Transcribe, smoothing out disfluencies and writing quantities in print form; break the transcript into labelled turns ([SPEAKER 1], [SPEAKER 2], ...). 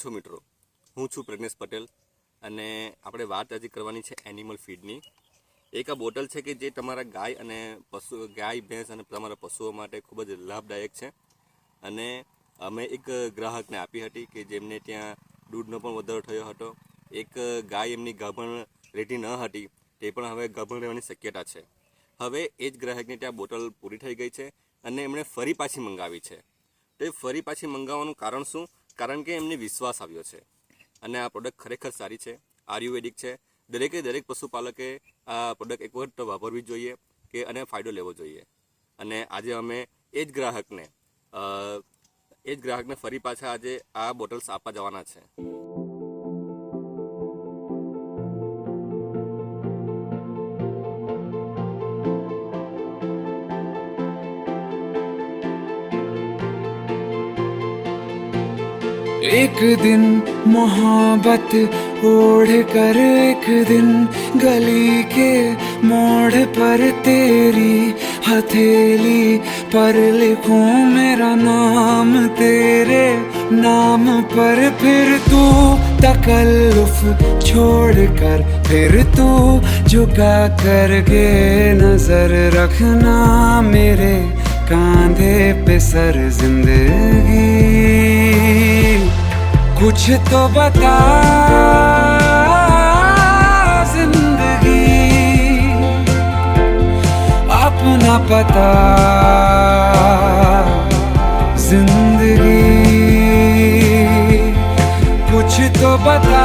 [SPEAKER 1] છો મિત્રો, હું છું પ્રજ્ઞેશ પટેલ અને આપણે વાત આજે કરવાની છે એનિમલ ફીડની. એક આ બોટલ છે કે જે તમારા ગાય ભેંસ અને તમારા પશુઓ માટે ખૂબ જ લાભદાયક છે. અને અમે એક ગ્રાહકને આપી હતી કે જેમને ત્યાં દૂધનો પણ વધારો થયો હતો. એક ગાય એમની ગાભણ રેડી ન હતી, તે પણ હવે ગાભણ રહેવાની શક્યતા છે. હવે એ જ ગ્રાહકને ત્યાં બોટલ પૂરી થઈ ગઈ છે અને એમણે ફરી પાછી મંગાવી છે. તો એ ફરી પાછી મંગાવવાનું કારણ શું? કારણ કે એમને વિશ્વાસ આવ્યો છે અને આ પ્રોડક્ટ ખરેખર સારી છે, આયુર્વેદિક છે. દરેક પશુપાલકે આ પ્રોડક્ટ એક વખત તો વાપરવી જોઈએ કે અને ફાયદો લેવો જોઈએ. અને આજે અમે એ જ ગ્રાહકને ફરી પાછા આજે આ બોટલ્સ આપવા જવાના છે.
[SPEAKER 2] एक दिन मोहब्बत ओढ़ कर एक दिन गली के मोड़ पर तेरी हथेली पर लिखूं मेरा नाम तेरे नाम पर. फिर तू तकल्लुफ छोड़ कर फिर तू झुका करके नजर रखना मेरे कांधे पे सर जिंदगी. कुछ तो बता जिंदगी, अपना पता जिंदगी. कुछ तो बता